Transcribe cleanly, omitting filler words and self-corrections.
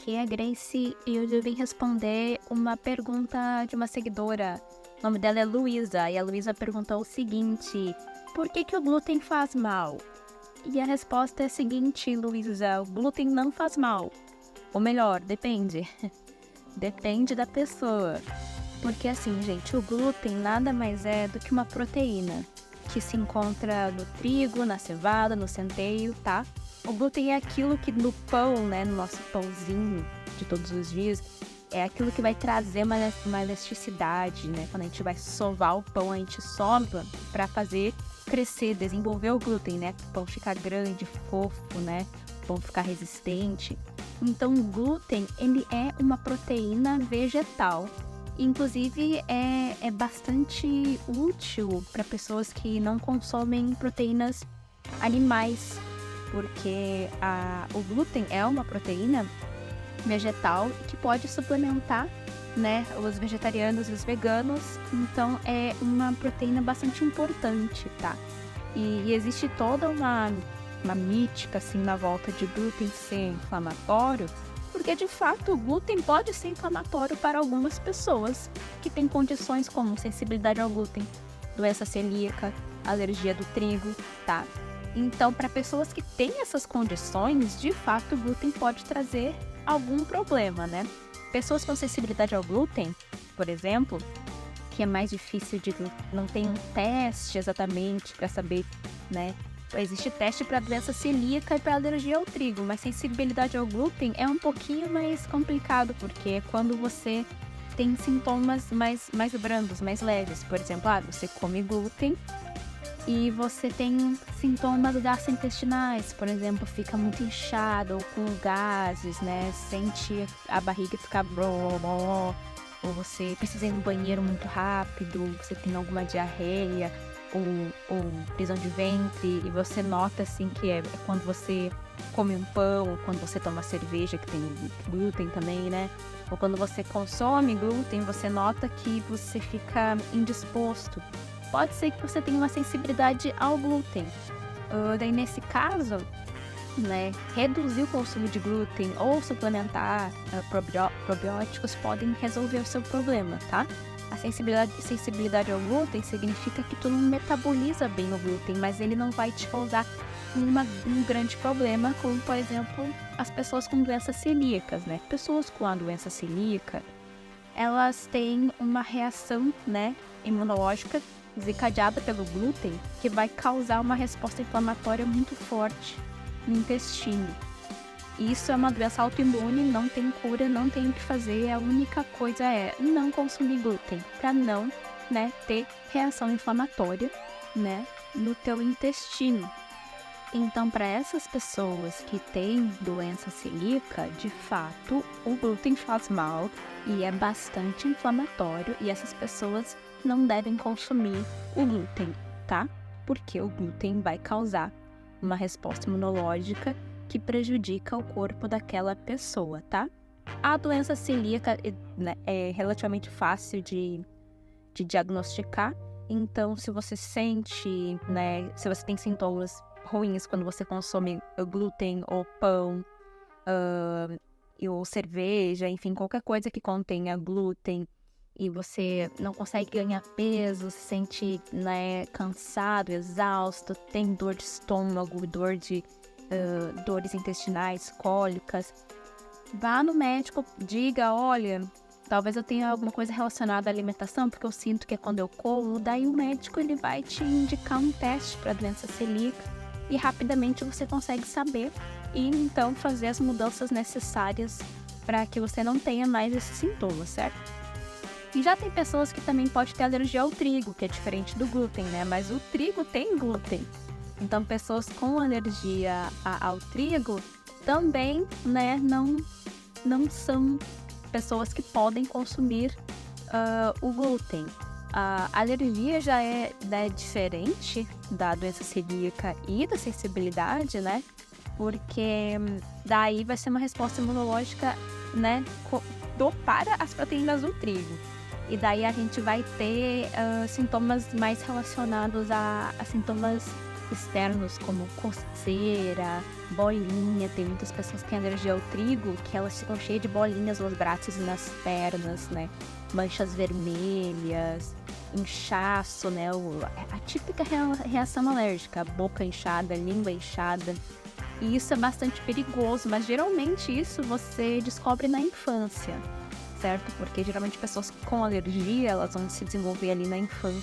aqui é a Grace e hoje eu vim responder uma pergunta de uma seguidora. O nome dela é Luísa e a Luísa perguntou o seguinte: por que que o glúten faz mal? E a resposta é a seguinte, Luísa: o glúten não faz mal. Ou melhor, depende. Depende da pessoa. Porque assim, gente, o glúten nada mais é do que uma proteína que se encontra no trigo, na cevada, no centeio, tá? O glúten é aquilo que no pão, né, no nosso pãozinho de todos os dias, é aquilo que vai trazer uma elasticidade, né? Quando a gente vai sovar o pão, a gente sova para fazer crescer, desenvolver o glúten, né? O pão ficar grande, fofo, né? O pão ficar resistente. Então, o glúten, ele é uma proteína vegetal. Inclusive, é bastante útil para pessoas que não consomem proteínas animais, porque o glúten é uma proteína vegetal que pode suplementar, né, os vegetarianos e os veganos, então é uma proteína bastante importante, tá? E existe toda uma mítica, assim, na volta de glúten ser inflamatório, porque de fato o glúten pode ser inflamatório para algumas pessoas que têm condições como sensibilidade ao glúten, doença celíaca, alergia do trigo, tá? Então, para pessoas que têm essas condições, de fato o glúten pode trazer algum problema, né? Pessoas com sensibilidade ao glúten, por exemplo, que é mais difícil de... não tem um teste exatamente para saber, né? Existe teste para doença celíaca e para alergia ao trigo, mas sensibilidade ao glúten é um pouquinho mais complicado, porque é quando você tem sintomas mais brandos, mais leves. Por exemplo, você come glúten e você tem sintomas gastrointestinais, por exemplo, fica muito inchado ou com gases, né? Sente a barriga ficar bló, ou você precisa ir no banheiro muito rápido, você tem alguma diarreia ou prisão de ventre, e você nota assim que é quando você come um pão, ou quando você toma cerveja que tem glúten também, né? Ou quando você consome glúten, você nota que você fica indisposto. Pode ser que você tenha uma sensibilidade ao glúten. Daí nesse caso, né, reduzir o consumo de glúten ou suplementar probióticos podem resolver o seu problema, tá? A sensibilidade ao glúten significa que tu não metaboliza bem o glúten, mas ele não vai te causar um grande problema, como por exemplo as pessoas com doenças celíacas, né? Pessoas com a doença celíaca, elas têm uma reação, né, imunológica desencadeada pelo glúten que vai causar uma resposta inflamatória muito forte no intestino. Isso é uma doença autoimune, não tem cura, não tem o que fazer. A única coisa é não consumir glúten para não, né, ter reação inflamatória, né, no teu intestino. Então, para essas pessoas que têm doença celíaca, de fato, o glúten faz mal e é bastante inflamatório, e essas pessoas não devem consumir o glúten, tá? Porque o glúten vai causar uma resposta imunológica que prejudica o corpo daquela pessoa, tá? A doença celíaca, né, é relativamente fácil de diagnosticar, então se você sente, né, se você tem sintomas ruins quando você consome glúten ou pão, ou cerveja, enfim, qualquer coisa que contenha glúten, e você não consegue ganhar peso, se sente, né, cansado, exausto, tem dor de estômago, dores intestinais, cólicas, vá no médico, diga: olha, talvez eu tenha alguma coisa relacionada à alimentação, porque eu sinto que é quando eu como. Daí o médico ele vai te indicar um teste para doença celíaca e rapidamente você consegue saber e então fazer as mudanças necessárias para que você não tenha mais esses sintomas, certo? E já tem pessoas que também podem ter alergia ao trigo, que é diferente do glúten, né? Mas o trigo tem glúten. Então, pessoas com alergia ao trigo também, né, não são pessoas que podem consumir o glúten. A alergia já é, né, diferente da doença celíaca e da sensibilidade, né? Porque daí vai ser uma resposta imunológica, né, para as proteínas do trigo. E daí a gente vai ter sintomas mais relacionados a sintomas externos como coceira, bolinha. Tem muitas pessoas que têm alergia ao trigo, que elas ficam cheias de bolinhas nos braços e nas pernas, né? Manchas vermelhas, inchaço, né? A típica reação alérgica, boca inchada, língua inchada. E isso é bastante perigoso, mas geralmente isso você descobre na infância, certo? Porque geralmente pessoas com alergia, elas vão se desenvolver ali na infância.